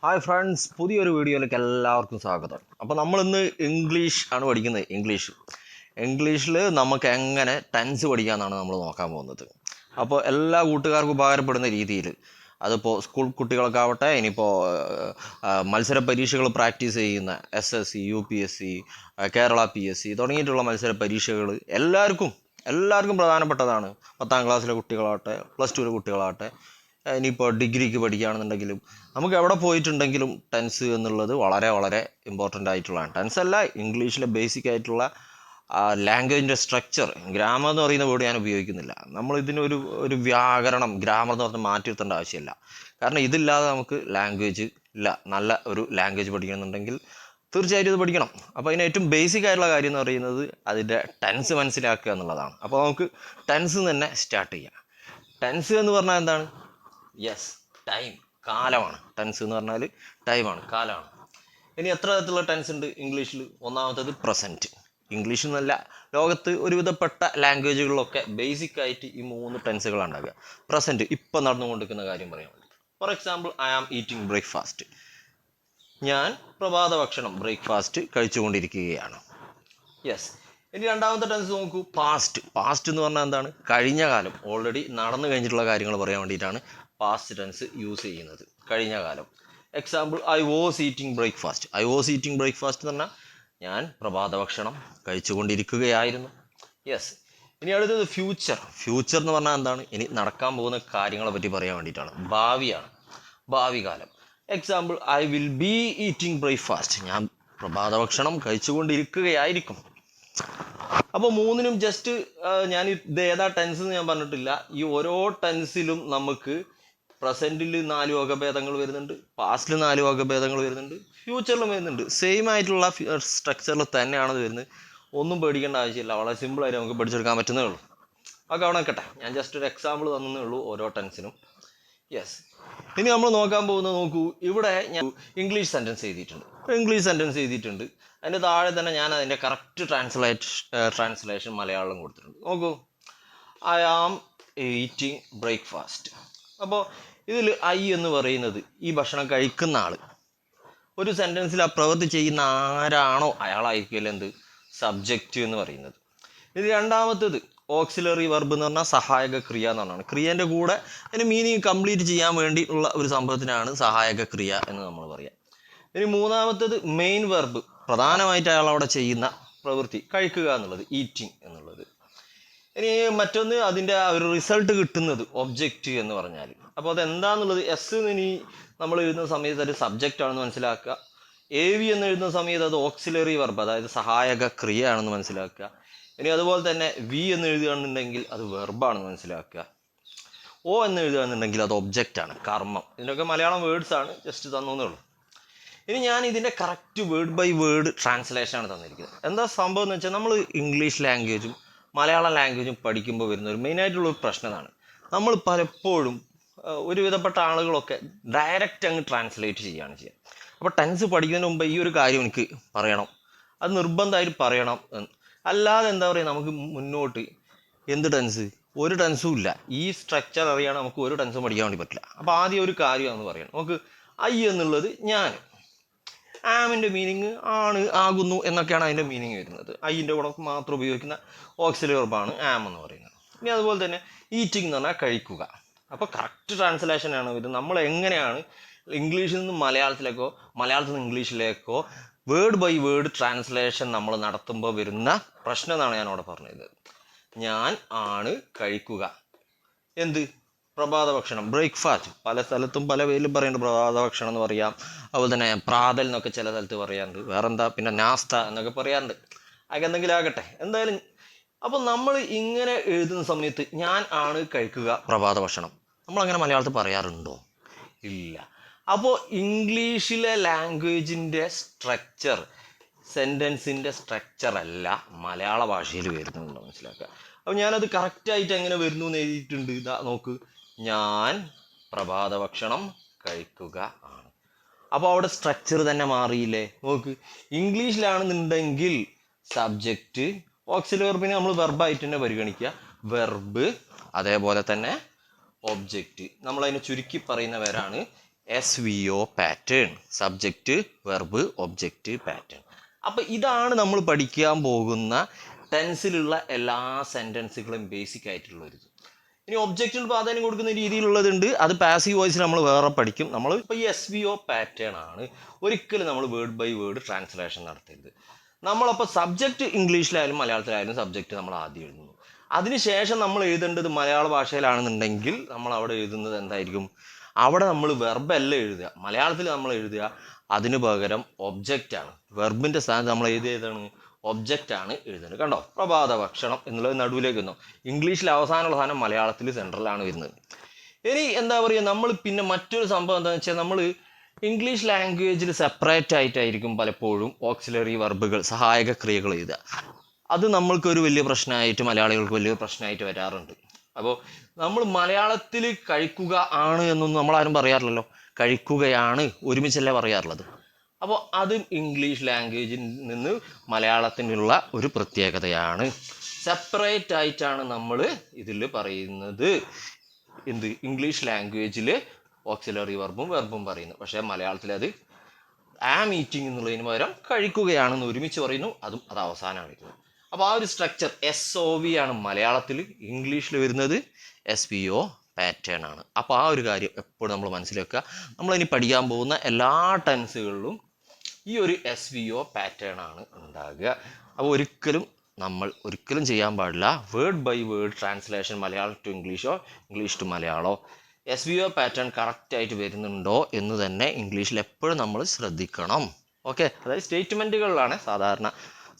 Hi friends, പുതിയൊരു വീഡിയോയിലേക്ക് എല്ലാവർക്കും സ്വാഗതം. അപ്പോൾ നമ്മളിന്ന് ഇംഗ്ലീഷ് ആണ് പഠിക്കുന്നത്. ഇംഗ്ലീഷിൽ നമുക്ക് എങ്ങനെ ടെൻസ് പഠിക്കാമെന്നാണ് നമ്മൾ നോക്കാൻ പോകുന്നത്. അപ്പോൾ എല്ലാ കൂട്ടുകാർക്കും ഉപകാരപ്പെടുന്ന രീതിയിൽ, അതിപ്പോൾ സ്കൂൾ കുട്ടികളൊക്കെ ആവട്ടെ, ഇനിയിപ്പോൾ മത്സര പരീക്ഷകൾ പ്രാക്ടീസ് ചെയ്യുന്ന SSC, UPSC, കേരള PSC തുടങ്ങിയിട്ടുള്ള മത്സര പരീക്ഷകൾ എല്ലാവർക്കും പ്രധാനപ്പെട്ടതാണ്. 10ാം ക്ലാസ്സിലെ കുട്ടികളാവട്ടെ, +2 കുട്ടികളാവട്ടെ, ഇനിയിപ്പോൾ ഡിഗ്രിക്ക് പഠിക്കുകയാണെന്നുണ്ടെങ്കിലും നമുക്ക് എവിടെ പോയിട്ടുണ്ടെങ്കിലും ടെൻസ് എന്നുള്ളത് വളരെ വളരെ ഇമ്പോർട്ടൻ്റ് ആയിട്ടുള്ളതാണ്. ടെൻസ് അല്ല, ഇംഗ്ലീഷിലെ ബേസിക് ആയിട്ടുള്ള ലാംഗ്വേജിൻ്റെ സ്ട്രക്ചർ. ഗ്രാമർ എന്ന് പറയുന്ന വേർഡ് ഞാൻ ഉപയോഗിക്കുന്നില്ല. നമ്മൾ ഇതിനൊരു വ്യാകരണം, ഗ്രാമർ എന്ന് പറഞ്ഞാൽ മാറ്റി നിർത്തേണ്ട ആവശ്യമില്ല. കാരണം ഇതില്ലാതെ നമുക്ക് ലാംഗ്വേജ് ഇല്ല. നല്ല ഒരു ലാംഗ്വേജ് പഠിക്കണമെന്നുണ്ടെങ്കിൽ തീർച്ചയായിട്ടും ഇത് പഠിക്കണം. അപ്പോൾ അതിന് ഏറ്റവും ബേസിക് ആയിട്ടുള്ള കാര്യം എന്ന് പറയുന്നത് അതിൻ്റെ ടെൻസ് മനസ്സിലാക്കുക എന്നുള്ളതാണ്. അപ്പോൾ നമുക്ക് ടെൻസ് തന്നെ സ്റ്റാർട്ട് ചെയ്യാം. ടെൻസ് എന്ന് പറഞ്ഞാൽ എന്താണ്? യെസ്, ടൈം, കാലമാണ്. ടെൻസ് എന്ന് പറഞ്ഞാൽ ടൈമാണ്, കാലമാണ്. ഇനി എത്ര തരത്തിലുള്ള ടെൻസ് ഉണ്ട് ഇംഗ്ലീഷിൽ? ഒന്നാമത്തേത് പ്രസൻറ്റ്. ഇംഗ്ലീഷിൽ നിന്നല്ല, ലോകത്ത് ഒരുവിധപ്പെട്ട ലാംഗ്വേജുകളിലൊക്കെ ബേസിക് ആയിട്ട് ഈ 3 ടെൻസുകളാണ് ഉണ്ടാകുക. പ്രസൻറ്റ്, ഇപ്പം നടന്നുകൊണ്ടിരിക്കുന്ന കാര്യം പറയാൻ വേണ്ടി. For example, I am eating breakfast. ഞാൻ പ്രഭാത ഭക്ഷണം, ബ്രേക്ക്ഫാസ്റ്റ് കഴിച്ചുകൊണ്ടിരിക്കുകയാണ്. യെസ്. ഇനി രണ്ടാമത്തെ ടെൻസ് നോക്കൂ, പാസ്റ്റ്. പാസ്റ്റ് എന്ന് പറഞ്ഞാൽ എന്താണ്? കഴിഞ്ഞ കാലം, ഓൾറെഡി നടന്നു കഴിഞ്ഞിട്ടുള്ള കാര്യങ്ങൾ പറയാൻ വേണ്ടിയിട്ടാണ് പാസ്റ്റ് ടെൻസ് യൂസ് ചെയ്യുന്നത്. കഴിഞ്ഞ കാലം. Example, I was eating breakfast. I was eating breakfast എന്ന് പറഞ്ഞാൽ ഞാൻ പ്രഭാത ഭക്ഷണം കഴിച്ചുകൊണ്ടിരിക്കുകയായിരുന്നു. യെസ്. ഇനി അടുത്തത് ഫ്യൂച്ചർ. ഫ്യൂച്ചർ എന്ന് പറഞ്ഞാൽ എന്താണ്? ഇനി നടക്കാൻ പോകുന്ന കാര്യങ്ങളെ പറ്റി പറയാൻ വേണ്ടിയിട്ടാണ്. ഭാവിയാണ്, ഭാവി കാലം. Example, I will be eating breakfast. ഞാൻ പ്രഭാത ഭക്ഷണം കഴിച്ചുകൊണ്ടിരിക്കുകയായിരിക്കും. അപ്പോൾ 3നും ജസ്റ്റ് ഞാൻ ഇത് ഏതാ ടെൻസ് എന്ന് ഞാൻ പറഞ്ഞിട്ടില്ല. ഈ ഓരോ ടെൻസിലും നമുക്ക് പ്രസൻറ്റിൽ 4 വകഭേദങ്ങൾ വരുന്നുണ്ട്, പാസ്റ്റിൽ 4 വകഭേദങ്ങൾ വരുന്നുണ്ട്, ഫ്യൂച്ചറിലും വരുന്നുണ്ട്. സെയിം ആയിട്ടുള്ള സ്ട്രക്ചറിൽ തന്നെയാണ് വരുന്നത്. ഒന്നും പേടിക്കേണ്ട ആവശ്യമില്ല. വളരെ സിമ്പിളായിട്ട് നമുക്ക് പഠിച്ചെടുക്കാൻ പറ്റുന്നേ ഉള്ളൂ. ഒക്കെ അവിടെ നിൽക്കട്ടെ, ഞാൻ ജസ്റ്റ് ഒരു എക്സാമ്പിൾ തന്നേ ഉള്ളൂ ഓരോ ടെൻസിനും. യെസ്. ഇനി നമ്മൾ നോക്കാൻ പോകുന്നത്, നോക്കൂ, ഇവിടെ ഞാൻ ഇംഗ്ലീഷ് സെൻറ്റൻസ് എഴുതിയിട്ടുണ്ട്. അതിൻ്റെ താഴെ തന്നെ ഞാൻ അതിൻ്റെ കറക്റ്റ് ട്രാൻസ്ലേഷൻ മലയാളം കൊടുത്തിട്ടുണ്ട്. നോക്കൂ, ഐ ആം ഈറ്റിംഗ് ബ്രേക്ക്ഫാസ്റ്റ്. അപ്പോൾ ഇതിൽ ഐ എന്ന് പറയുന്നത് ഈ ഭക്ഷണം കഴിക്കുന്ന ആൾ. ഒരു സെൻറ്റൻസിൽ ആ പ്രവൃത്തി ചെയ്യുന്ന ആരാണോ അയാളായിരിക്കുമല്ലോ എന്ത്? സബ്ജക്റ്റ് എന്ന് പറയുന്നത്. ഇത് രണ്ടാമത്തേത് ഓക്സിലറി വെർബ് എന്ന് പറഞ്ഞാൽ സഹായക ക്രിയ എന്ന് പറഞ്ഞാണ്. ക്രിയേൻ്റെ കൂടെ അതിന് മീനിങ് കംപ്ലീറ്റ് ചെയ്യാൻ വേണ്ടിയിട്ടുള്ള ഒരു സംഭവത്തിനാണ് സഹായക ക്രിയ എന്ന് നമ്മൾ പറയാം. ഇനി മൂന്നാമത്തേത് മെയിൻ വെർബ്, പ്രധാനമായിട്ട് അയാൾ അവിടെ ചെയ്യുന്ന പ്രവൃത്തി, കഴിക്കുക എന്നുള്ളത്, ഈറ്റിംഗ് എന്നുള്ളത്. ഇനി മറ്റൊന്ന് അതിൻ്റെ ഒരു റിസൾട്ട് കിട്ടുന്നത് ഒബ്ജക്റ്റ് എന്ന് പറഞ്ഞാൽ. അപ്പോൾ അതെന്താന്നുള്ളത്, എസ് ഇനി നമ്മൾ എഴുതുന്ന സമയത്ത് അത് സബ്ജക്റ്റ് ആണെന്ന് മനസ്സിലാക്കുക. AV എന്ന് എഴുതുന്ന സമയത്ത് അത് ഓക്സിലറി വെർബ്, അതായത് സഹായക ക്രിയ ആണെന്ന് മനസ്സിലാക്കുക. ഇനി അതുപോലെ തന്നെ V എന്ന് എഴുതുകയാണെന്നുണ്ടെങ്കിൽ അത് വെർബാണെന്ന് മനസ്സിലാക്കുക. O എന്ന് എഴുതുകയാണെന്നുണ്ടെങ്കിൽ അത് ഒബ്ജക്റ്റാണ്, കർമ്മം. ഇതിനൊക്കെ മലയാളം വേർഡ്സ് ആണ്, ജസ്റ്റ് തന്നേ ഉള്ളൂ. ഇനി ഞാൻ ഇതിൻ്റെ കറക്റ്റ് വേർഡ് ബൈ വേർഡ് ട്രാൻസ്ലേഷനാണ് തന്നിരിക്കുന്നത്. എന്താ സംഭവം എന്ന് വെച്ചാൽ, നമ്മൾ ഇംഗ്ലീഷ് ലാംഗ്വേജും മലയാളം ലാംഗ്വേജും പഠിക്കുമ്പോൾ വരുന്ന ഒരു മെയിനായിട്ടുള്ളൊരു പ്രശ്നമാണ്, നമ്മൾ പലപ്പോഴും ഒരുവിധപ്പെട്ട ആളുകളൊക്കെ ഡയറക്റ്റ് അങ്ങ് ട്രാൻസ്ലേറ്റ് ചെയ്യുകയാണ് ചെയ്യുക. അപ്പോൾ ടെൻസ് പഠിക്കുന്നതിന് മുമ്പ് ഈ ഒരു കാര്യം എനിക്ക് പറയണം, അത് നിർബന്ധമായിട്ട് പറയണം. അല്ലാതെ എന്താ പറയുക, നമുക്ക് മുന്നോട്ട് എന്ത് ടെൻസ്? ഒരു ടെൻസും ഇല്ല. ഈ സ്ട്രക്ചർ അറിയാതെ നമുക്ക് ഒരു ടെൻസും പഠിക്കാൻ വേണ്ടി പറ്റില്ല. അപ്പോൾ ആദ്യം ഒരു കാര്യമാണെന്ന് പറയണം. നമുക്ക് ഐ എന്നുള്ളത് ഞാൻ, ആമിൻ്റെ മീനിങ് ആണ്, ആകുന്നു എന്നൊക്കെയാണ് അതിൻ്റെ മീനിങ് വരുന്നത്. ഐൻ്റെ കൂടെ മാത്രം ഉപയോഗിക്കുന്ന ഓക്സിലറി വെർബാണ് ആം എന്ന് പറയുന്നത്. ഇനി അതുപോലെ തന്നെ ഈറ്റിംഗ് എന്ന് പറഞ്ഞാൽ കഴിക്കുക. അപ്പോൾ കറക്റ്റ് ട്രാൻസ്ലേഷനാണ് ഇത്. നമ്മൾ എങ്ങനെയാണ് ഇംഗ്ലീഷിൽ നിന്ന് മലയാളത്തിലേക്കോ മലയാളത്തിൽ നിന്ന് ഇംഗ്ലീഷിലേക്കോ വേർഡ് ബൈ വേർഡ് ട്രാൻസ്ലേഷൻ നമ്മൾ നടത്തുമ്പോൾ വരുന്ന പ്രശ്നം എന്നാണ് ഞാൻ അവിടെ പറഞ്ഞത്. ഞാൻ ആണ് കഴിക്കുക, എന്ത്? പ്രഭാത ഭക്ഷണം, ബ്രേക്ക്ഫാസ്റ്റ്. പല സ്ഥലത്തും പല പേരിലും പറയുന്നുണ്ട്. പ്രഭാത ഭക്ഷണം എന്ന് പറയാം, അതുപോലെ തന്നെ പ്രാതൽ എന്നൊക്കെ ചില സ്ഥലത്ത് പറയാറുണ്ട്. വേറെന്താ പിന്നെ നാസ്ത എന്നൊക്കെ പറയാറുണ്ട്. അതൊക്കെ എന്തെങ്കിലും ആകട്ടെ, എന്തായാലും. അപ്പോൾ നമ്മൾ ഇങ്ങനെ എഴുതുന്ന സമയത്ത് ഞാൻ ആണ് കഴിക്കുക പ്രഭാത ഭക്ഷണം, നമ്മളങ്ങനെ മലയാളത്തിൽ പറയാറുണ്ടോ? ഇല്ല. അപ്പോൾ ഇംഗ്ലീഷിലെ ലാംഗ്വേജിൻ്റെ സ്ട്രക്ചർ, സെൻറ്റൻസിൻ്റെ സ്ട്രക്ചർ അല്ല മലയാള ഭാഷയിൽ വരുന്നുണ്ടോ മനസ്സിലാക്കുക. അപ്പോൾ ഞാനത് കറക്റ്റായിട്ട് എങ്ങനെ വരുന്നു എന്ന് എഴുതിയിട്ടുണ്ട്. ഇതാ നോക്ക്, ഞാൻ പ്രഭാത ഭക്ഷണം കഴിക്കുക ആണ്. അപ്പോൾ അവിടെ സ്ട്രക്ചർ തന്നെ മാറിയില്ലേ? നോക്ക്, ഇംഗ്ലീഷിലാണെന്നുണ്ടെങ്കിൽ സബ്ജക്റ്റ്, ഓക്സിലറി വെർബിനെ നമ്മൾ വെർബായിട്ട് തന്നെ പരിഗണിക്കുക, വെർബ്, അതേപോലെ തന്നെ ഒബ്ജക്റ്റ്. നമ്മളതിനെ ചുരുക്കി പറയുന്ന പേരാണ് SVO pattern, subject verb object pattern. അപ്പോൾ ഇതാണ് നമ്മൾ പഠിക്കാൻ പോകുന്ന ടെൻസിലുള്ള എല്ലാ സെൻറ്റൻസുകളും ബേസിക് ആയിട്ടുള്ളൊരു. ഇനി ഒബ്ജക്റ്റിന് പ്രാധാന്യം കൊടുക്കുന്ന രീതിയിലുള്ളതുണ്ട്, അത് പാസീവ് വോയിസിൽ നമ്മൾ വേറെ പഠിക്കും. നമ്മൾ ഇപ്പോൾ ഈ SVO പാറ്റേൺ ആണ്. ഒരിക്കലും നമ്മൾ വേർഡ് ബൈ വേർഡ് ട്രാൻസ്ലേഷൻ നടത്തരുത്. നമ്മളപ്പോൾ സബ്ജക്റ്റ് ഇംഗ്ലീഷിലായാലും മലയാളത്തിലായാലും സബ്ജക്റ്റ് നമ്മൾ ആദ്യം എഴുതുന്നു. അതിനുശേഷം നമ്മൾ എഴുതേണ്ടത് മലയാള ഭാഷയിലാണെന്നുണ്ടെങ്കിൽ നമ്മൾ അവിടെ എഴുതുന്നത് എന്തായിരിക്കും? അവിടെ നമ്മൾ വെർബല്ല എഴുതുക, മലയാളത്തിൽ നമ്മൾ എഴുതുക അതിന് പകരം ഒബ്ജക്റ്റാണ്. വെർബിൻ്റെ സ്ഥാനത്ത് നമ്മൾ എഴുതാണ് ഒബ്ജക്റ്റാണ് എഴുതുന്നത്. കണ്ടോ, പ്രഭാത ഭക്ഷണം എന്നുള്ളത് നടുവിലേക്ക് വന്നു. ഇംഗ്ലീഷിൽ അവസാനമുള്ള സാധനം മലയാളത്തിൽ സെൻട്രലാണ് വരുന്നത്. ഇനി എന്താ പറയുക, നമ്മൾ പിന്നെ മറ്റൊരു സംഭവം എന്താണെന്ന് വെച്ചാൽ നമ്മൾ ഇംഗ്ലീഷ് ലാംഗ്വേജിൽ സെപ്പറേറ്റ് ആയിട്ടായിരിക്കും പലപ്പോഴും ഓക്സിലറി വെർബുകൾ, സഹായക ക്രിയകൾ എഴുതുക. അത് നമ്മൾക്കൊരു വലിയ പ്രശ്നമായിട്ട്, മലയാളികൾക്ക് വലിയ പ്രശ്നമായിട്ട് വരാറുണ്ട്. അപ്പോൾ നമ്മൾ മലയാളത്തിൽ കഴിക്കുക ആണ് എന്നൊന്നും നമ്മളാരും പറയാറില്ലല്ലോ, കഴിക്കുകയാണ് ഒരുമിച്ചല്ലേ പറയാറുള്ളത്. അപ്പോൾ അതും ഇംഗ്ലീഷ് ലാംഗ്വേജിൽ നിന്ന് മലയാളത്തിനുള്ള ഒരു പ്രത്യേകതയാണ്. സെപ്പറേറ്റ് ആയിട്ടാണ് നമ്മൾ ഇതിൽ പറയുന്നത്. എന്ത്? ഇംഗ്ലീഷ് ലാംഗ്വേജിൽ ഓക്സിലറി വെർബും പറയുന്നു. പക്ഷേ മലയാളത്തിൽ അത് ആം ഈറ്റിംഗ് എന്നുള്ളതിന് പകരം കഴിക്കുകയാണെന്ന് ഒരുമിച്ച് പറയുന്നു. അത് അവസാനമാണ് വരുന്നത്. അപ്പോൾ ആ ഒരു സ്ട്രക്ചർ SOV ആണ് മലയാളത്തിൽ, ഇംഗ്ലീഷിൽ വരുന്നത് SVO പാറ്റേൺ ആണ്. അപ്പോൾ ആ ഒരു കാര്യം എപ്പോഴും നമ്മൾ മനസ്സിലാക്കുക. നമ്മളിനി പഠിക്കാൻ പോകുന്ന എല്ലാ ടെൻസുകളിലും ഈ ഒരു SVO പാറ്റേൺ ആണ് ഉണ്ടാകുക. അപ്പോൾ ഒരിക്കലും ചെയ്യാൻ പാടില്ല word by word translation, Malayalam to ഇംഗ്ലീഷോ ഇംഗ്ലീഷ് ടു മലയാളമോ. SVO പാറ്റേൺ കറക്റ്റായിട്ട് വരുന്നുണ്ടോ എന്ന് തന്നെ ഇംഗ്ലീഷിൽ എപ്പോഴും നമ്മൾ ശ്രദ്ധിക്കണം. ഓക്കെ, അതായത് സ്റ്റേറ്റ്മെൻറ്റുകളിലാണ് സാധാരണ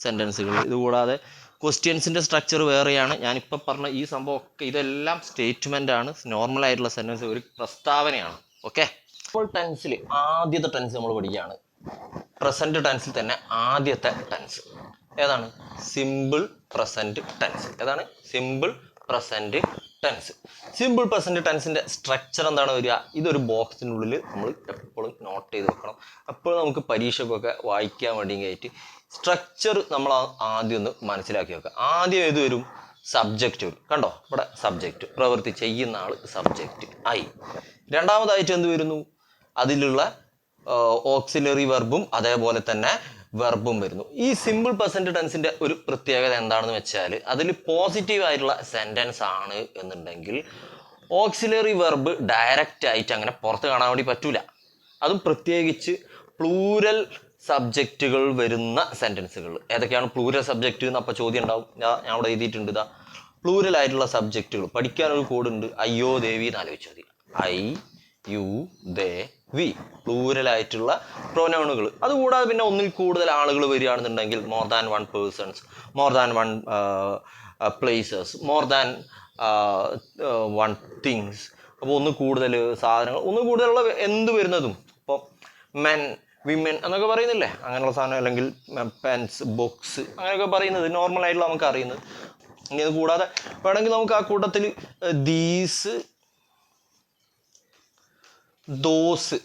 സെൻറ്റൻസുകൾ. ഇതുകൂടാതെ ക്വസ്റ്റ്യൻസിൻ്റെ സ്ട്രക്ചർ വേറെയാണ്. ഞാനിപ്പോൾ പറഞ്ഞ ഈ സംഭവമൊക്കെ ഇതെല്ലാം സ്റ്റേറ്റ്മെൻ്റ് ആണ്. നോർമലായിട്ടുള്ള സെൻറ്റൻസ് ഒരു പ്രസ്താവനയാണ്. ഓക്കെ, ഇപ്പോൾ ടെൻസിൽ ആദ്യത്തെ ടെൻസ് നമ്മൾ പഠിക്കുകയാണ്. പ്രസൻറ്റ് ടെൻസിൽ തന്നെ ആദ്യത്തെ ടെൻസ് ഏതാണ്? Simple present tense. ഏതാണ്? Simple present tense. Simple present ടെൻസിൻ്റെ സ്ട്രക്ചർ എന്താണ് വരിക? ഇതൊരു ബോക്സിനുള്ളിൽ നമ്മൾ എപ്പോഴും നോട്ട് ചെയ്ത് വെക്കണം. എപ്പോഴും നമുക്ക് പരീക്ഷയ്ക്കൊക്കെ വായിക്കാൻ വേണ്ടിയായിട്ട് സ്ട്രക്ചർ നമ്മൾ ആദ്യം ഒന്ന് മനസ്സിലാക്കി വെക്കുക. ആദ്യം ഏത് വരും? സബ്ജക്റ്റ് വരും. കണ്ടോ, ഇവിടെ സബ്ജക്റ്റ്, പ്രവൃത്തി ചെയ്യുന്ന ആൾ സബ്ജക്റ്റ് ഐ. രണ്ടാമതായിട്ട് എന്ത് വരുന്നു? അതിലുള്ള ഓക്സിലറി വെർബും അതേപോലെ തന്നെ വെർബും വരുന്നു. ഈ സിമ്പിൾ പ്രസൻറ്റ് ടെൻസിൻ്റെ ഒരു പ്രത്യേകത എന്താണെന്ന് വെച്ചാൽ അതിൽ പോസിറ്റീവ് ആയിട്ടുള്ള സെൻറ്റൻസ് ആണ് എന്നുണ്ടെങ്കിൽ ഓക്സിലറി വെർബ് ഡയറക്റ്റ് ആയിട്ട് അങ്ങനെ പുറത്ത് കാണാൻ വേണ്ടി പറ്റൂല. അതും പ്രത്യേകിച്ച് പ്ലൂരൽ സബ്ജക്റ്റുകൾ വരുന്ന സെൻറ്റൻസുകൾ. ഏതൊക്കെയാണ് പ്ലൂരൽ സബ്ജക്റ്റ് എന്ന് അപ്പോൾ ചോദ്യം ഉണ്ടാവും. ഞാൻ അവിടെ എഴുതിയിട്ടുണ്ട്. ഇതാ പ്ലൂരൽ ആയിട്ടുള്ള സബ്ജക്റ്റുകൾ പഠിക്കാനൊരു കോഡുണ്ട്. അയ്യോ ദേവി എന്ന് ആലോചിച്ചാൽ മതി. I you they we, plural ആയിട്ടുള്ള പ്രൊനൗണുകൾ. അതുകൂടാതെ പിന്നെ ഒന്നിൽ കൂടുതൽ ആളുകൾ വരികയാണെന്നുണ്ടെങ്കിൽ more than one persons, more than one places, more than one things. അപ്പോൾ ഒന്ന് കൂടുതൽ സാധനങ്ങൾ, ഒന്ന് കൂടുതലുള്ള എന്ത് വരുന്നതും, ഇപ്പോൾ മെൻ വിമൻ എന്നൊക്കെ പറയുന്നില്ലേ, അങ്ങനെയുള്ള സാധനം. അല്ലെങ്കിൽ പെൻസ് ബുക്സ് അങ്ങനെയൊക്കെ പറയുന്നത് നോർമലായിട്ടുള്ള നമുക്ക് അറിയുന്നത്. ഇനി അത് കൂടാതെ വേണമെങ്കിൽ നമുക്ക് ആ കൂട്ടത്തിൽ ദീസ്, ദോസ്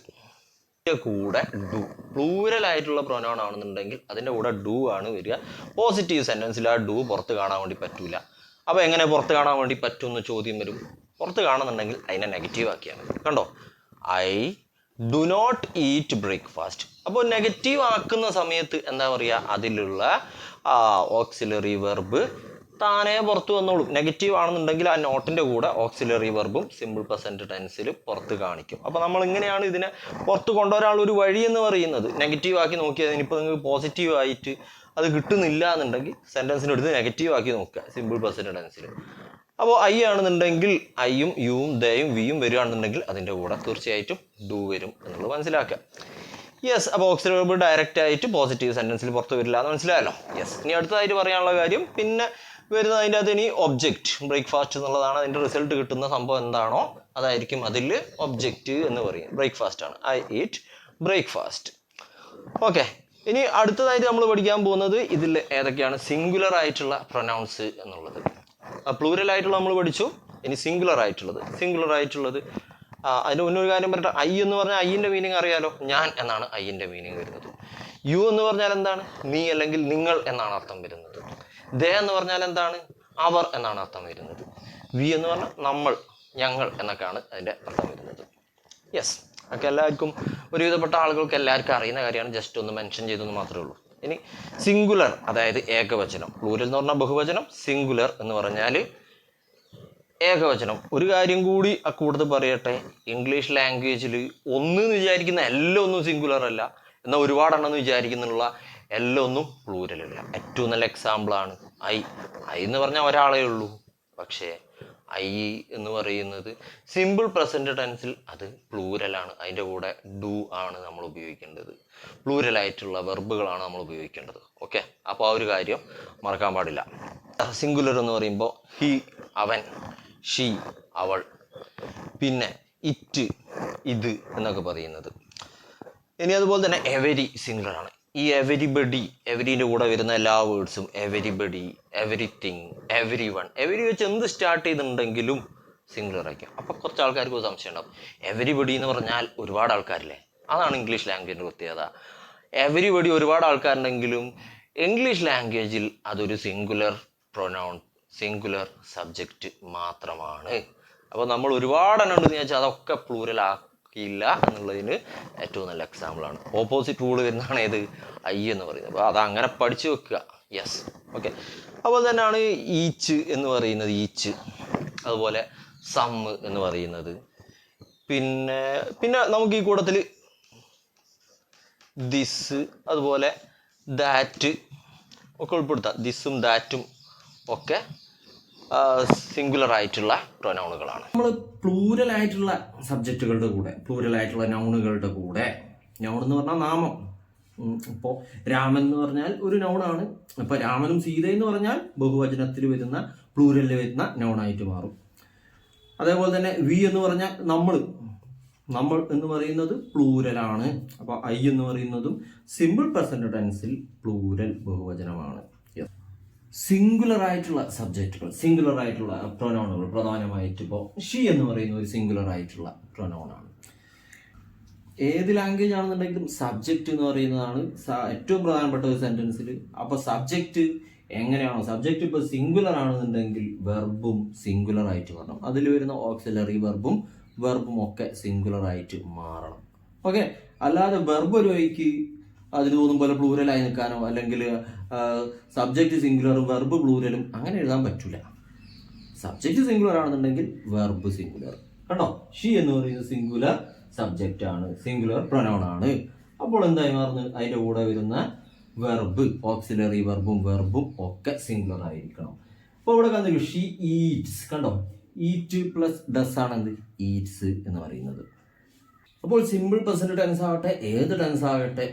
കൂടെ ഡു, പ്ലൂരൽ ആയിട്ടുള്ള പ്രൊനൗൺ ആണെന്നുണ്ടെങ്കിൽ അതിൻ്റെ കൂടെ ഡു ആണ് വരിക. പോസിറ്റീവ് സെൻറ്റൻസിൽ ആ ഡു പുറത്ത് കാണാൻ വേണ്ടി പറ്റൂല. അപ്പോൾ എങ്ങനെ പുറത്ത് കാണാൻ വേണ്ടി പറ്റുമെന്ന് ചോദ്യം വരും. പുറത്ത് കാണുന്നുണ്ടെങ്കിൽ അതിനെ നെഗറ്റീവ് ആക്കിയാൽ മതി. കണ്ടോ, I do not eat breakfast. അപ്പോൾ നെഗറ്റീവ് ആക്കുന്ന സമയത്ത് എന്താ പറയുക, അതിലുള്ള ഓക്സിലറി വെർബ് താനേ പുറത്ത് വന്നോളും. നെഗറ്റീവ് ആണെന്നുണ്ടെങ്കിൽ ആ നോട്ടിൻ്റെ കൂടെ ഓക്സിലറി വെർബും സിമ്പിൾ പ്രസൻറ്റ് ടെൻസിൽ പുറത്ത് കാണിക്കും. അപ്പോൾ നമ്മൾ ഇങ്ങനെയാണ് ഇതിനെ പുറത്ത് കൊണ്ടുവരാനുള്ള ഒരു വഴി എന്ന് പറയുന്നത്. നെഗറ്റീവ് ആക്കി നോക്കിയാൽ ഇനിയിപ്പോൾ നിങ്ങൾക്ക് പോസിറ്റീവ് ആയിട്ട് അത് കിട്ടുന്നില്ല എന്നുണ്ടെങ്കിൽ സെൻറ്റൻസിൻ്റെ അടുത്ത് നെഗറ്റീവ് ആക്കി നോക്കുക സിമ്പിൾ പ്രസൻറ്റ് ടെൻസിൽ. അപ്പോൾ ഐ ആണെന്നുണ്ടെങ്കിൽ ഐയും യുവും ദയും വിയും വരികയാണെന്നുണ്ടെങ്കിൽ അതിൻ്റെ കൂടെ തീർച്ചയായിട്ടും ഡു വരും എന്നുള്ളത് മനസ്സിലാക്കുക. യെസ്, അപ്പോൾ ഓക്സിലറി വെർബ് ഡയറക്റ്റ് ആയിട്ട് പോസിറ്റീവ് സെൻറ്റൻസിൽ പുറത്ത് വരില്ല എന്ന് മനസ്സിലായല്ലോ. യെസ്, ഇനി അടുത്തതായിട്ട് പറയാനുള്ള കാര്യം പിന്നെ വരുന്നത് അതിൻ്റെ അകത്ത് ഇനി ഒബ്ജക്റ്റ്, ബ്രേക്ക്ഫാസ്റ്റ് എന്നുള്ളതാണ്. അതിൻ്റെ റിസൾട്ട് കിട്ടുന്ന സംഭവം എന്താണോ അതായിരിക്കും അതിൽ ഒബ്ജക്റ്റ് എന്ന് പറയും. ബ്രേക്ക്ഫാസ്റ്റ് ആണ്, ഐ ഈറ്റ് ബ്രേക്ക്ഫാസ്റ്റ്. ഓക്കെ, ഇനി അടുത്തതായിട്ട് നമ്മൾ പഠിക്കാൻ പോകുന്നത് ഇതിൽ ഏതൊക്കെയാണ് സിംഗുലർ ആയിട്ടുള്ള പ്രൊനൗൺസ് എന്നുള്ളത്. പ്ലൂരൽ ആയിട്ടുള്ള നമ്മൾ പഠിച്ചു. ഇനി സിംഗുലർ ആയിട്ടുള്ളത് അതിന് മുന്നൊരു കാര്യം പറയട്ടെ. ഐ എന്ന് പറഞ്ഞാൽ ഐൻ്റെ മീനിങ് അറിയാലോ, ഞാൻ എന്നാണ് ഐൻ്റെ മീനിങ് വരുന്നത്. യു എന്ന് പറഞ്ഞാൽ എന്താണ്? നീ അല്ലെങ്കിൽ നിങ്ങൾ എന്നാണ് അർത്ഥം വരുന്നത്. ദേ എന്ന് പറഞ്ഞാൽ എന്താണ്? അവർ എന്നാണ് അർത്ഥം വരുന്നത്. വി എന്ന് പറഞ്ഞാൽ നമ്മൾ, ഞങ്ങൾ എന്നൊക്കെയാണ് അതിൻ്റെ അർത്ഥം വരുന്നത്. യെസ്, ഒക്കെ എല്ലാവർക്കും ഒരുവിധപ്പെട്ട ആളുകൾക്ക് എല്ലാവർക്കും അറിയുന്ന കാര്യമാണ്. ജസ്റ്റ് ഒന്ന് മെൻഷൻ ചെയ്തെന്ന് മാത്രമേ ഉള്ളൂ. ഇനി സിംഗുലർ, അതായത് ഏകവചനം. പ്ലൂരൽ എന്ന് പറഞ്ഞാൽ ബഹുവചനം, സിംഗുലർ എന്ന് പറഞ്ഞാൽ ഏകവചനം. ഒരു കാര്യം കൂടി കൂടുതൽ പറയട്ടെ, ഇംഗ്ലീഷ് ലാംഗ്വേജിൽ ഒന്ന് എന്ന് വിചാരിക്കുന്ന എല്ലാം ഒന്നും സിംഗുലർ അല്ല, എന്നാൽ ഒരുപാടെണ്ണം വിചാരിക്കുന്നുള്ള എല്ലാം ഒന്നും പ്ലൂരലല്ല. ഏറ്റവും നല്ല എക്സാമ്പിളാണ് ഐ. ഐ എന്ന് പറഞ്ഞാൽ ഒരാളേ ഉള്ളൂ, പക്ഷേ ഐ എന്ന് പറയുന്നത് സിമ്പിൾ പ്രസൻറ്റ് ടെൻസിൽ അത് പ്ലൂരലാണ്. അതിൻ്റെ കൂടെ ഡു ആണ് നമ്മൾ ഉപയോഗിക്കേണ്ടത്. പ്ലൂരലായിട്ടുള്ള വെർബുകളാണ് നമ്മൾ ഉപയോഗിക്കേണ്ടത്. ഓക്കെ, അപ്പോൾ ആ ഒരു കാര്യം മറക്കാൻ പാടില്ല. സിംഗുലർ എന്ന് പറയുമ്പോൾ ഹി അവൻ, ഷീ അവൾ, പിന്നെ ഇറ്റ് ഇത് എന്നൊക്കെ പറയുന്നത്. ഇനി അതുപോലെ തന്നെ എവരി സിംഗുലർ ആണ്. ഈ എവരിബഡി, എവരിൻ്റെ കൂടെ വരുന്ന എല്ലാ വേർഡ്സും everybody, everything, every one, every വെച്ച് എന്ത് സ്റ്റാർട്ട് ചെയ്തിട്ടുണ്ടെങ്കിലും സിംഗുലർ ആയിരിക്കും. അപ്പോൾ കുറച്ച് ആൾക്കാർക്ക് ഒരു സംശയം ഉണ്ടാവും, എവരിബഡി എന്ന് പറഞ്ഞാൽ ഒരുപാട് ആൾക്കാരില്ലേ? അതാണ് ഇംഗ്ലീഷ് ലാംഗ്വേജിൻ്റെ പ്രത്യേകത. എവരിബഡി ഒരുപാട് ആൾക്കാരുണ്ടെങ്കിലും ഇംഗ്ലീഷ് ലാംഗ്വേജിൽ അതൊരു സിംഗുലർ പ്രൊനൗൺ, സിംഗുലർ സബ്ജക്റ്റ് മാത്രമാണ്. അപ്പോൾ നമ്മൾ ഒരുപാടെണ്ണം ഉണ്ടെന്ന് വെച്ചാൽ അതൊക്കെ പ്ലൂരലാക്കിയില്ല എന്നുള്ളതിന് ഏറ്റവും നല്ല എക്സാമ്പിളാണ്. ഓപ്പോസിറ്റ് റൂൾ വരുന്നതാണ് ഏത്? ഐ എന്ന് പറയുന്നത്. അപ്പോൾ അതങ്ങനെ പഠിച്ചു വെക്കുക. Yes, okay. അതുപോലെ തന്നെയാണ് ഈച്ച് എന്ന് പറയുന്നത്, ഈച്ച്. അതുപോലെ സം എന്ന് പറയുന്നത്. പിന്നെ നമുക്ക് ഈ കൂട്ടത്തിൽ ദിസ്, അതുപോലെ ദാറ്റ് ഒക്കെ ഉൾപ്പെടുത്താം. ദിസും ദാറ്റും ഒക്കെ സിംഗുലർ ആയിട്ടുള്ള പ്രൊനൗണുകളാണ്. നമ്മൾ പ്ലൂരൽ ആയിട്ടുള്ള സബ്ജക്റ്റുകളുടെ കൂടെ, പ്ലൂരൽ ആയിട്ടുള്ള നൗണുകളുടെ കൂടെ, നൗൺ എന്ന് പറഞ്ഞാൽ നാമം. ഇപ്പോൾ രാമൻ എന്ന് പറഞ്ഞാൽ ഒരു നൗണാണ്. ഇപ്പോൾ രാമനും സീതയും എന്ന് പറഞ്ഞാൽ ബഹുവചനത്തിൽ വരുന്ന, പ്ലൂരലിൽ വരുന്ന നൗണായിട്ട് മാറും. അതേപോലെ തന്നെ വി എന്ന് പറഞ്ഞാൽ നമ്മൾ എന്ന് പറയുന്നത് പ്ലൂരലാണ്. അപ്പോൾ ഐ എന്ന് പറയുന്നതും സിമ്പിൾ പ്രസന്റ് ടെൻസിൽ പ്ലൂരൽ ബഹുവചനമാണ്. സിംഗുലർ ആയിട്ടുള്ള സബ്ജക്റ്റുകൾ, സിംഗുലർ ആയിട്ടുള്ള പ്രൊനൗണുകൾ, പ്രധാനമായിട്ട് ഇപ്പോൾ ഷീ എന്ന് പറയുന്ന ഒരു സിംഗുലർ ആയിട്ടുള്ള പ്രൊനൗണാണ്. ഏത് ലാംഗ്വേജ് ആണെന്നുണ്ടെങ്കിലും സബ്ജക്റ്റ് എന്ന് പറയുന്നതാണ് ഏറ്റവും പ്രധാനപ്പെട്ട ഒരു സെന്റൻസിൽ. അപ്പോൾ സബ്ജക്റ്റ് എങ്ങനെയാണോ, സബ്ജക്റ്റ് ഇപ്പോൾ സിംഗുലർ ആണെന്നുണ്ടെങ്കിൽ വെർബും സിംഗുലർ ആയിട്ട് മാറണം. അതിൽ വരുന്ന ഓക്സിലറി വെർബും ഒക്കെ സിംഗുലർ ആയിട്ട് മാറണം. ഓക്കെ, അല്ലാതെ വെർബ് ഒരു വഴിക്ക് അതിന് തോന്നും പോലെ പ്ലൂരലായി നിൽക്കാനോ, അല്ലെങ്കിൽ സബ്ജക്റ്റ് സിംഗുലറും വെർബ് പ്ലൂരലും അങ്ങനെ എഴുതാൻ പറ്റില്ല. സബ്ജക്റ്റ് സിംഗുലർ ആണെന്നുണ്ടെങ്കിൽ വെർബ് സിംഗുലർ. കണ്ടോ, ഷീ എന്ന് പറയുന്നത് സിംഗുലർ സബ്ജക്റ്റ് ആണ്, സിംഗുലർ പ്രൊനൗൺ ആണ്. അപ്പോൾ എന്തായി മാറുന്നു? അതിൻ്റെ കൂടെ വരുന്ന വെർബ്, ഓക്സിലറി വെർബും ഒക്കെ സിംഗുലർ ആയിരിക്കണം. അപ്പോൾ ഇവിടെ കണ്ടു ഷീ ഈറ്റ്സ്. കണ്ടോ, ഈറ്റ് പ്ലസ് ഡസ് ആണ് എന്ത്? ഈറ്റ്സ് എന്ന് പറയുന്നത്. അപ്പോൾ സിമ്പിൾ പ്രസന്റ് ടെൻസ് ആവട്ടെ, ഏത് ടെൻസ് ആകട്ടെ,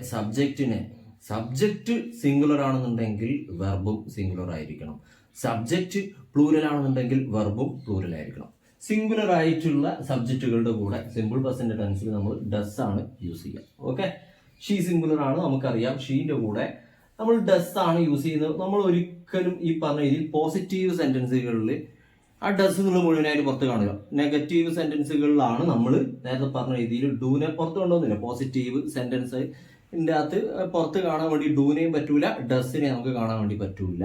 സബ്ജക്റ്റ് സിംഗുലർ ആണെന്നുണ്ടെങ്കിൽ വെർബും സിംഗുലർ ആയിരിക്കണം. സബ്ജക്റ്റ് പ്ലൂരൽ ആണെന്നുണ്ടെങ്കിൽ വെർബും പ്ലൂരൽ ആയിരിക്കണം. സിംഗുലർ ആയിട്ടുള്ള സബ്ജക്റ്റുകളുടെ കൂടെ സിമ്പിൾ പ്രസന്റ് ടെൻസിൽ നമ്മൾ ഡസ് ആണ് യൂസ് ചെയ്യുക. ഓക്കെ, ഷീ സിംഗുലർ ആണ്, നമുക്കറിയാം. ഷീൻ്റെ കൂടെ നമ്മൾ ഡസ് ആണ് യൂസ് ചെയ്യുന്നത്. നമ്മൾ ഒരിക്കലും ഈ പറഞ്ഞ രീതിയിൽ പോസിറ്റീവ് സെന്റൻസുകളിൽ ആ ഡസ് നിങ്ങൾ മുഴുവനായിട്ട് പുറത്ത് കാണുക. നെഗറ്റീവ് സെന്റൻസുകളിലാണ് നമ്മൾ നേരത്തെ പറഞ്ഞ രീതിയിൽ ഡൂനെ പുറത്ത് കൊണ്ടുവന്നില്ല. പോസിറ്റീവ് സെന്റൻസിൻ്റെ അകത്ത് പുറത്ത് കാണാൻ വേണ്ടി ഡൂനെയും പറ്റൂല, ഡസിനെ നമുക്ക് കാണാൻ വേണ്ടി പറ്റൂല.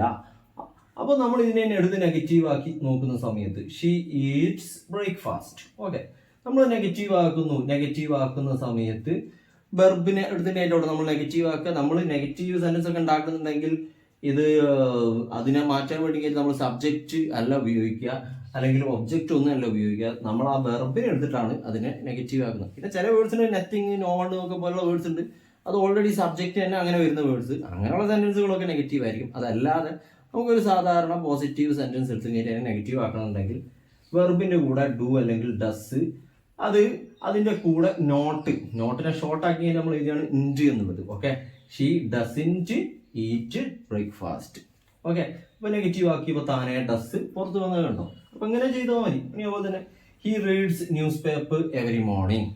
അപ്പോൾ നമ്മൾ ഇതിനെ എടുത്ത് നെഗറ്റീവ് ആക്കി നോക്കുന്ന സമയത്ത് ഷീ ഈറ്റ്സ് ബ്രേക്ക്ഫാസ്റ്റ്. ഓക്കെ, നമ്മൾ നെഗറ്റീവ് ആക്കുന്ന സമയത്ത് വെർബിനെ എടുത്തതിനോട് നമ്മൾ നെഗറ്റീവ് ആക്കുക. നമ്മൾ നെഗറ്റീവ് സെന്റൻസ് ഒക്കെ ഉണ്ടാക്കുന്നുണ്ടെങ്കിൽ ഇത് അതിനെ മാറ്റാൻ വേണ്ടി നമ്മൾ സബ്ജക്റ്റ് അല്ല ഉപയോഗിക്കുക, അല്ലെങ്കിൽ ഒബ്ജക്റ്റ് ഒന്നും അല്ല ഉപയോഗിക്കുക. നമ്മൾ ആ വെർബിനെ എടുത്തിട്ടാണ് അതിനെ നെഗറ്റീവ് ആക്കുന്നത്. പിന്നെ ചില വേർഡ്സിന് നത്തിങ്, നോ വണ്ട് ഒക്കെ പോലുള്ള വേർഡ്സ് ഉണ്ട്, അത് ഓൾറെഡി സബ്ജക്റ്റ് തന്നെ അങ്ങനെ വരുന്ന വേർഡ്സ്. അങ്ങനെയുള്ള സെന്റൻസുകളൊക്കെ നെഗറ്റീവ് ആയിരിക്കും. അതല്ലാതെ നമുക്കൊരു സാധാരണ പോസിറ്റീവ് സെന്റൻസ് എടുത്ത് കഴിഞ്ഞാൽ നെഗറ്റീവ് ആക്കണമെന്നുണ്ടെങ്കിൽ വെർബിൻ്റെ കൂടെ ഡു അല്ലെങ്കിൽ ഡസ്, അതിൻ്റെ കൂടെ നോട്ടിനെ ഷോർട്ട് ആക്കി കഴിഞ്ഞാൽ നമ്മൾ എഴുതിയാണ് ഇൻറ്റ് എന്നുള്ളത്. Okay, she doesn't eat breakfast. Okay, അപ്പോൾ നെഗറ്റീവ് ആക്കിയപ്പോൾ താനെ ഡസ് പുറത്ത് വന്നത് കണ്ടോ. അപ്പോൾ ഇങ്ങനെ ചെയ്താൽ മതി. ഇനി അതുപോലെ തന്നെ he reads news paper every morning.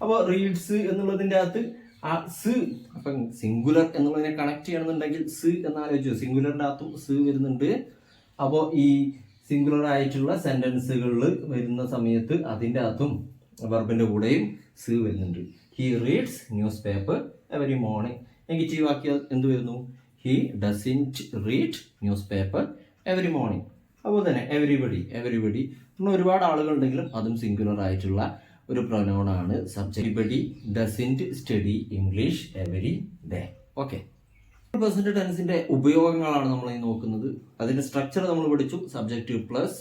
അപ്പോൾ റീഡ്സ് എന്നുള്ളതിൻ്റെ അകത്ത് ആ സ്, അപ്പം സിംഗുലർ എന്നുള്ളതിനെ കണക്ട് ചെയ്യണമെന്നുണ്ടെങ്കിൽ സ് എന്നാലോചിച്ചു. സിംഗുലറിൻ്റെ അകത്തും സ് വരുന്നുണ്ട്. അപ്പോൾ ഈ സിംഗുലർ ആയിട്ടുള്ള സെന്റൻസുകളിൽ വരുന്ന സമയത്ത് അതിൻ്റെ അകത്തും വെർബിൻ്റെ കൂടെയും സ് വരുന്നുണ്ട്. He reads news paper every morning. Negative ആക്കിയാൽ എന്ത് വരുന്നു? He doesn't read news paper every morning. അതുപോലെ തന്നെ എവരിബഡി നമ്മൾ ഒരുപാട് ആളുകളുണ്ടെങ്കിലും അതും സിംഗുലർ ആയിട്ടുള്ള ഒരു പ്രൊനൗണാണ് subject. Everybody doesn't study English every day. Okay, present ടെൻസിന്റെ ഉപയോഗങ്ങളാണ് നമ്മൾ ഈ നോക്കുന്നത്. അതിന്റെ സ്ട്രക്ചർ നമ്മൾ പഠിച്ചു. Subject plus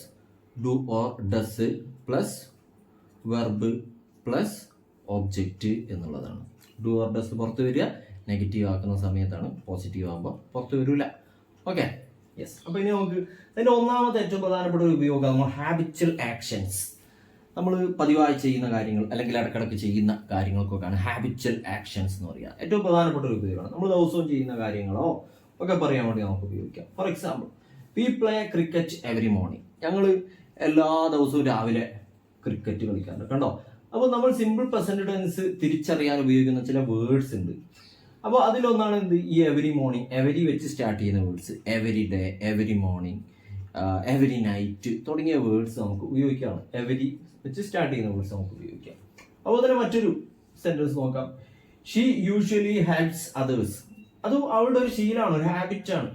do or does plus verb plus object എന്നുള്ളതാണ്. ഡു ഓർ ഡസ് പുറത്ത് വരിക, നെഗറ്റീവ് ആക്കുന്ന സമയത്താണ്. പോസിറ്റീവ് ആകുമ്പോൾ പുറത്ത് വരില്ല. Okay, yes. അപ്പോൾ ഇനി നമുക്ക് അതിന്റെ ഒന്നാമത്തെ ഏറ്റവും പ്രധാനപ്പെട്ട ഒരു ഉപയോഗം നമ്മൾ ഹാബിച്വൽ ആക്ഷൻസ്. നമ്മൾ പതിവായി ചെയ്യുന്ന കാര്യങ്ങൾ അല്ലെങ്കിൽ ഇടക്കിടക്ക് ചെയ്യുന്ന കാര്യങ്ങൾക്കൊക്കെയാണ് ഹാബിച്വൽ ആക്ഷൻസ് എന്ന് പറയുക. ഏറ്റവും പ്രധാനപ്പെട്ട ഒരു ഉപയോഗമാണ്. നമ്മൾ ദിവസവും ചെയ്യുന്ന കാര്യങ്ങളോ ഒക്കെ പറയാൻ വേണ്ടി നമുക്ക് ഉപയോഗിക്കാം. For example, V play cricket every morning. ഞങ്ങൾ എല്ലാ ദിവസവും രാവിലെ ക്രിക്കറ്റ് കളിക്കാറുണ്ട്. കണ്ടോ? അപ്പോൾ നമ്മൾ സിമ്പിൾ പ്രസന്റ് ടെൻസ് തിരിച്ചറിയാൻ ഉപയോഗിക്കുന്ന ചില വേർഡ്സ് ഉണ്ട്. അപ്പോൾ അതിലൊന്നാണ് എന്ത്? ഈ എവരി മോർണിംഗ്. എവരി വെച്ച് സ്റ്റാർട്ട് ചെയ്യുന്ന words, every day, every morning, every night തുടങ്ങിയ വേർഡ്സ് നമുക്ക് ഉപയോഗിക്കാം. എവരി വെച്ച് സ്റ്റാർട്ട് ചെയ്യുന്ന വേർഡ്സ് നമുക്ക് ഉപയോഗിക്കാം. അപ്പോൾ തന്നെ മറ്റൊരു സെന്റൻസ് നോക്കാം. She usually helps others. അതും അവളുടെ ഒരു ശീലമാണ്, ഒരു ഹാബിറ്റാണ്.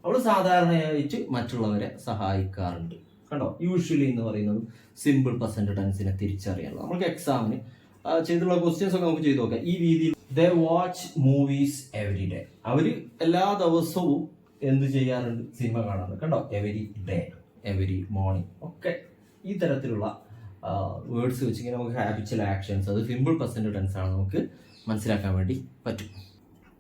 അവൾ സാധാരണയായിട്ട് മറ്റുള്ളവരെ സഹായിക്കാറുണ്ട്. കണ്ടോ? യൂഷ്വലി എന്ന് പറയുന്നത് സിമ്പിൾ പ്രസന്റ് ടെൻസിനെ തിരിച്ചറിയാനുള്ള. നമുക്ക് എക്സാമിന് ചെയ്തുള്ള ക്വസ്റ്റ്യൻസ് ഒക്കെ നമുക്ക് ചെയ്തു നോക്കാം. ഈ രീതിയിൽ they watch movies every day. അവർ എല്ലാ ദിവസവും എന്ത് ചെയ്യാറുണ്ട്? സിനിമ കാണാറുണ്ട്. കണ്ടോ? എവരി ഡേ, എവരി മോർണിംഗ് ഒക്കെ ഈ തരത്തിലുള്ള വേർഡ്സ് വെച്ചിങ്ങനെ നമുക്ക് ഹാബിച്വൽ ആക്ഷൻസ്, അത് സിമ്പിൾ പ്രസന്റ് ടെൻസ് ആണ്, നമുക്ക് മനസ്സിലാക്കാൻ വേണ്ടി പറ്റും.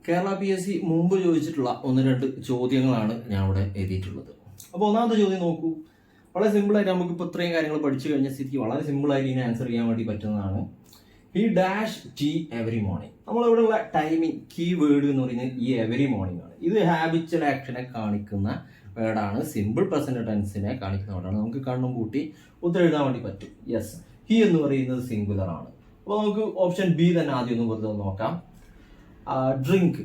കേരള PSC മുമ്പ് ചോദിച്ചിട്ടുള്ള 1-2 ചോദ്യങ്ങളാണ് ഞാൻ ഇവിടെ എഴുതിയിട്ടുള്ളത്. അപ്പോൾ ഒന്നാമത്തെ ചോദ്യം നോക്കൂ. വളരെ സിമ്പിളായിട്ട് നമുക്കിപ്പോൾ ഇത്രയും കാര്യങ്ങൾ പഠിച്ചു കഴിഞ്ഞ സ്ഥിതിക്ക് വളരെ സിമ്പിളായിട്ട് ഇതിനെ ആൻസർ ചെയ്യാൻ വേണ്ടി പറ്റുന്നതാണ്. ഈ ഡാഷ് ടീ എവറി മോർണിംഗ്. നമ്മളിവിടെയുള്ള ടൈമിംഗ് കീ വേർഡ് എന്ന് പറയുന്നത് ഈ എവറി മോർണിംഗ് ആണ്. ഇത് ഹാബിച്വൽ ആക്ഷനെ കാണിക്കുന്ന വേർഡാണ്. സിമ്പിൾ പ്രസന്റ് ടെൻസിനെ കാണിക്കുന്ന വേർഡാണ്. നമുക്ക് കണ്ണും കൂട്ടി ഉത്തരം എഴുതാൻ വേണ്ടി പറ്റും. യെസ്, ഹി എന്ന് പറയുന്നത് സിംഗുലർ ആണ്. അപ്പോൾ നമുക്ക് ഓപ്ഷൻ ബി തന്നെ ആദ്യം ഒന്ന് വെറുതെ നോക്കാം. ഡ്രിങ്ക്.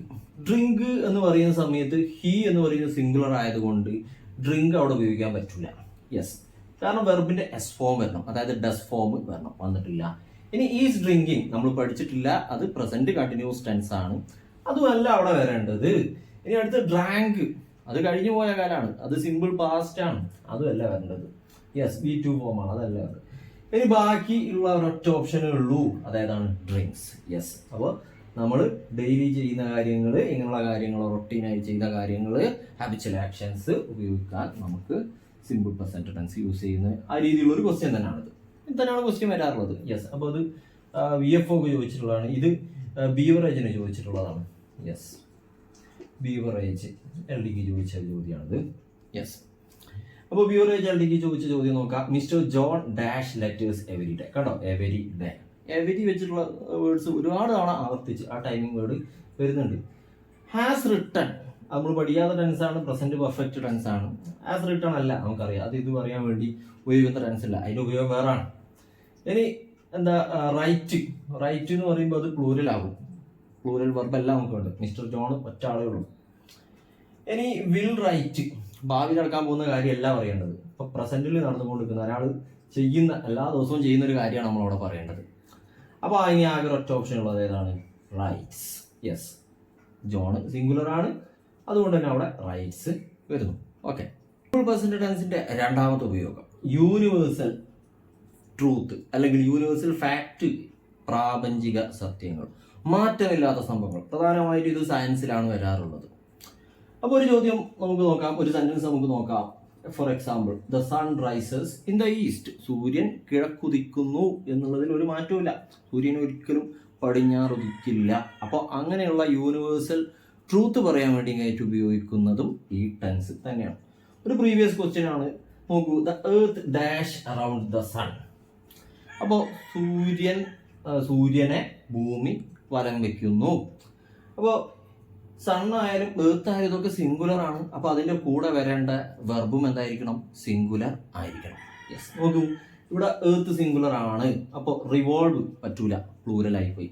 ഡ്രിങ്ക് എന്ന് പറയുന്ന സമയത്ത് ഹി എന്ന് പറയുന്നത് സിംഗുലർ ആയതുകൊണ്ട് ഡ്രിങ്ക് അവിടെ ഉപയോഗിക്കാൻ പറ്റില്ല. യെസ്, കാരണം വെർബിന്റെ എസ് ഫോം വരണം, അതായത് ഡസ് ഫോം വരണം, വന്നിട്ടില്ല. ഇനി ഈസ് ഡ്രിങ്കിങ് നമ്മൾ പഠിച്ചിട്ടില്ല, അത് പ്രസന്റ് കണ്ടിന്യൂസ് ടെൻസ് ആണ്, അതുമല്ല അവിടെ വരേണ്ടത്. ഇനി അടുത്ത് ഡ്രാങ്ക്, അത് കഴിഞ്ഞു പോയ കാലമാണ്, അത് സിമ്പിൾ പാസ്റ്റ് ആണ്, അതുമല്ല വരേണ്ടത്. യെസ്, V2 ഫോം ആണ്, അതല്ല വരേണ്ടത്. ഇനി ബാക്കി ഉള്ള ഒരൊറ്റ ഓപ്ഷനേ ഉള്ളൂ, അതായതാണ് ഡ്രിങ്ക്സ്. യെസ്, അപ്പോൾ നമ്മൾ ഡെയിലി ചെയ്യുന്ന കാര്യങ്ങൾ, ഇങ്ങനെയുള്ള കാര്യങ്ങൾ, റൊട്ടീനായി ചെയ്ത കാര്യങ്ങൾ, ഹാബിച്വൽ ആക്ഷൻസ് ഉപയോഗിക്കാൻ നമുക്ക് സിമ്പിൾ പ്രസന്റ് ടെൻസ് യൂസ് ചെയ്യുന്ന ആ രീതിയിലുള്ള ഒരു ക്വസ്റ്റ്യൻ തന്നെയാണിത്. ഇത് തന്നെയാണ് ക്വസ്റ്റ്യൻ വരാറുള്ളത്. യെസ്, അപ്പോൾ അത് VFO ചോദിച്ചിട്ടുള്ളതാണ്. ഇത് ബീവറേജിന് ചോദിച്ചിട്ടുള്ളതാണ്. യെസ്, ബീവറേജ് LDക്ക് ചോദിച്ച ചോദ്യമാണിത്. യെസ്, അപ്പോൾ ബീവറേജ് LDക്ക് ചോദിച്ച ചോദ്യം നോക്കാം. Mister John dash letters every day. കണ്ടോ? എവരി ഡേ, എവരി വെച്ചിട്ടുള്ള വേർഡ്സ് ഒരുപാട് തവണ ആവർത്തിച്ച് ആ ടൈമിംഗ് വേർഡ് വരുന്നുണ്ട്. ഹാസ് റിട്ടൺ നമ്മൾ പഠിക്കാത്ത ടെൻസാണ്, പ്രസന്റ് പെർഫെക്റ്റ് ടെൻസ് ആണ്. ഹാസ് റിട്ടൺ അല്ല, നമുക്കറിയാം, അത് ഇത് പറയാൻ വേണ്ടി ഉപയോഗിക്കുന്ന ടെൻസ് അല്ല, അതിൻ്റെ ഉപയോഗം വേറാണ്. ഇനി എന്താ? റൈറ്റ്. റൈറ്റ് എന്ന് പറയുമ്പോൾ അത് പ്ലൂരൽ ആകും. പ്ലൂരൽ വെർബ് എല്ലാം നമുക്ക് ഉണ്ട്. മിസ്റ്റർ ജോൺ ഒറ്റ ആളേ ഉള്ളൂ. ഇനി വിൽ റൈറ്റ്, ഭാവി നടക്കാൻ പോകുന്ന കാര്യമല്ല പറയേണ്ടത്. ഇപ്പൊ പ്രസന്റിൽ നടന്നുകൊണ്ടിരിക്കുന്ന ഒരാൾ ചെയ്യുന്ന, എല്ലാ ദിവസവും ചെയ്യുന്ന ഒരു കാര്യമാണ് നമ്മളവിടെ പറയേണ്ടത്. അപ്പോൾ അതിന് ആകെ ഒറ്റ ഓപ്ഷൻ ഉള്ളത് ഏതാണ്? റൈറ്റ്സ്. യെസ്, ജോൺ സിംഗുലർ ആണ്, അതുകൊണ്ട് തന്നെ അവിടെ റൈറ്റ്സ് വരുന്നു. ഓക്കെ, സിമ്പിൾ പ്രസന്റ് ടെൻസിന്റെ രണ്ടാമത്തെ ഉപയോഗം യൂണിവേഴ്സൽ ട്രൂത്ത് അല്ലെങ്കിൽ യൂണിവേഴ്സൽ ഫാക്റ്റ്, പ്രാപഞ്ചിക സത്യങ്ങൾ, മാറ്റമില്ലാത്ത സംഭവങ്ങൾ. പ്രധാനമായിട്ടും ഇത് സയൻസിലാണ് വരാറുള്ളത്. അപ്പോൾ ഒരു ചോദ്യം നമുക്ക് നോക്കാം, ഒരു സെന്റൻസ് നമുക്ക് നോക്കാം. For example, the sun rises in the east. സൂര്യൻ കിഴക്കുദിക്കുന്നു എന്നുള്ളതിൽ ഒരു മാറ്റമില്ല. സൂര്യൻ ഒരിക്കലും പടിഞ്ഞാറുദിക്കില്ല. അപ്പോൾ അങ്ങനെയുള്ള യൂണിവേഴ്സൽ ട്രൂത്ത് പറയാൻ വേണ്ടി ആയിട്ട് ഉപയോഗിക്കുന്നതും ഈ ടെൻസ് തന്നെയാണ്. ഒരു പ്രീവിയസ് ക്വസ്റ്റ്യൻ ആണ്, നോക്കൂ. The earth dash around the sun. അപ്പോൾ സൂര്യനെ ഭൂമി വലം വയ്ക്കുന്നു. അപ്പോൾ സൺ ആയാലും എർത്ത് ആയാലും ഇതൊക്കെ സിംഗുലർ ആണ്. അപ്പോൾ അതിൻ്റെ കൂടെ വരേണ്ട വെർബും എന്തായിരിക്കണം? സിംഗുലർ ആയിരിക്കണം. യെസ്, നോക്കൂ, ഇവിടെ എർത്ത് സിംഗുലർ ആണ്. അപ്പോൾ റിവോൾവ് പറ്റൂല, പ്ലൂരൽ ആയിപ്പോയി.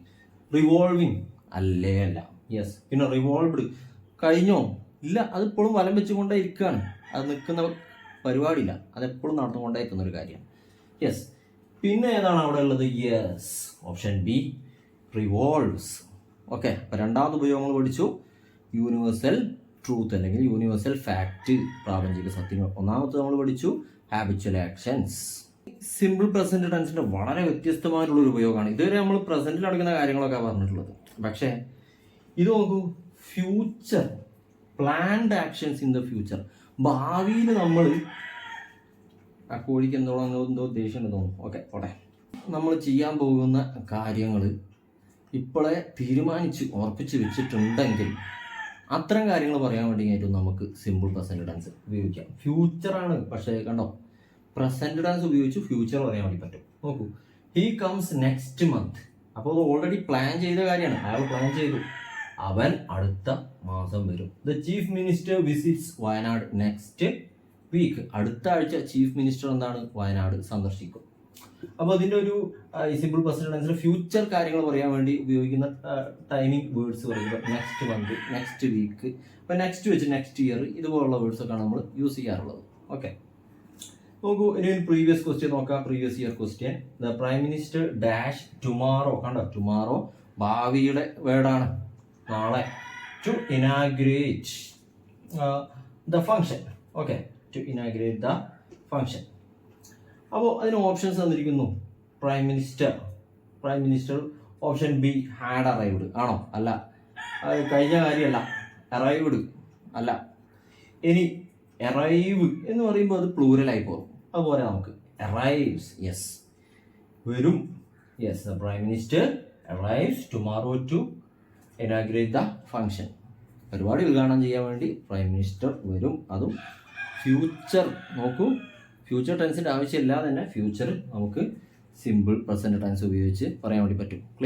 റിവോൾവിങ് അല്ലേ അല്ല. യെസ്, പിന്നെ റിവോൾവ്ഡ് കഴിഞ്ഞോ? ഇല്ല, അതിപ്പോഴും വലം വെച്ചുകൊണ്ടേ ഇരിക്കുകയാണ്. അത് നിൽക്കുന്ന പരിപാടിയില്ല, അതെപ്പോഴും നടന്നുകൊണ്ടേ ഇരിക്കുന്ന ഒരു കാര്യമാണ്. യെസ്, പിന്നെ ഏതാണ് അവിടെ ഉള്ളത്? Yes, option B, revolves. Okay, അപ്പോൾ രണ്ടാമത്തെ ഉപയോഗങ്ങൾ പഠിച്ചു. യൂണിവേഴ്സൽ ട്രൂത്ത് അല്ലെങ്കിൽ യൂണിവേഴ്സൽ ഫാക്റ്റ്, പ്രാപഞ്ചിക സത്യങ്ങൾ. ഒന്നാമത്തെ നമ്മൾ പഠിച്ചു ഹാബിച്വൽ ആക്ഷൻസ്. സിമ്പിൾ പ്രസന്റ് ടെൻസിന്റെ വളരെ വ്യത്യസ്തമായിട്ടുള്ള ഒരു ഉപയോഗമാണ്. ഇതുവരെ നമ്മൾ പ്രസന്റിൽ നടക്കുന്ന കാര്യങ്ങളൊക്കെ പറഞ്ഞിട്ടുള്ളത്. പക്ഷേ ഇത് നോക്കൂ, future planned actions in the future. ഭാവിയിൽ നമ്മൾ ആ കോഴിക്ക് എന്തോ ഉദ്ദേശമുണ്ട് തോന്നുന്നു. ഓക്കെ പോട്ടെ. നമ്മൾ ചെയ്യാൻ പോകുന്ന കാര്യങ്ങൾ ഇപ്പോഴേ തീരുമാനിച്ച് ഉറപ്പിച്ച് വെച്ചിട്ടുണ്ടെങ്കിൽ അത്തരം കാര്യങ്ങൾ പറയാൻ വേണ്ടിയായിട്ടും നമുക്ക് സിമ്പിൾ പ്രസന്റ് ടെൻസ് ഉപയോഗിക്കാം. ഫ്യൂച്ചറാണ്, പക്ഷേ കണ്ടോ പ്രസന്റ് ടെൻസ് ഉപയോഗിച്ച് ഫ്യൂച്ചർ പറയാൻ വേണ്ടി പറ്റും. നോക്കൂ, ഹീ കംസ് നെക്സ്റ്റ് മന്ത്. അപ്പോൾ അത് ഓൾറെഡി പ്ലാൻ ചെയ്ത കാര്യമാണ്. അയാൾ പ്ലാൻ ചെയ്തു, അവൻ അടുത്ത മാസം വരും. The chief minister visits Wayanad next week. അടുത്ത ആഴ്ച ചീഫ് മിനിസ്റ്റർ എന്താണ് വയനാട് സന്ദർശിക്കും. അപ്പോൾ അതിൻ്റെ ഒരു സിമ്പിൾ പ്രസന്റ് ടെൻസിൽ ഫ്യൂച്ചർ കാര്യങ്ങൾ പറയാൻ വേണ്ടി ഉപയോഗിക്കുന്ന ടൈമിംഗ് വേർഡ്സ് പറയുമ്പോൾ നെക്സ്റ്റ് മന്ത്, നെക്സ്റ്റ് വീക്ക്, അപ്പോൾ നെക്സ്റ്റ് വെച്ച് നെക്സ്റ്റ് ഇയർ, ഇതുപോലുള്ള വേർഡ്സൊക്കെയാണ് നമ്മൾ യൂസ് ചെയ്യാറുള്ളത്. ഓക്കെ, നോക്കൂ, ഇനി ഒരു പ്രീവിയസ് ക്വസ്റ്റ്യൻ നോക്കാം. Previous year question. The prime minister dash tomorrow. കണ്ടോ, ടുമാറോ ഭാവിയുടെ വേർഡാണ്, നാളെ. To inaugurate the function. Okay, to inaugurate the function. അപ്പോൾ അതിന് ഓപ്ഷൻസ് തന്നിരിക്കുന്നു. Prime minister option B had arrived ആണോ? അല്ല, അത് കഴിഞ്ഞ കാര്യമല്ല. അറൈവ്ഡ് അല്ല. ഇനി അറൈവ് എന്ന് പറയുമ്പോൾ അത് പ്ലൂറലായി പോകും. അതുപോലെ നമുക്ക് അറൈവ്സ്, യെസ്, വരും. Yes, the prime minister arrives tomorrow to inaugurate the function. പരിപാടി ഉദ്ഘാടനം ചെയ്യാൻ വേണ്ടി പ്രൈം മിനിസ്റ്റർ വരും. അതും ഫ്യൂച്ചർ. നോക്കൂ, ഫ്യൂച്ചർ ടെൻസിൻ്റെ ആവശ്യമില്ലാതെ തന്നെ ഫ്യൂച്ചർ നമുക്ക് സിമ്പിൾ പ്രസന്റ് ടെൻസ് ഉപയോഗിച്ച് പറയാൻ വേണ്ടി പറ്റും. ക്ലിയർ?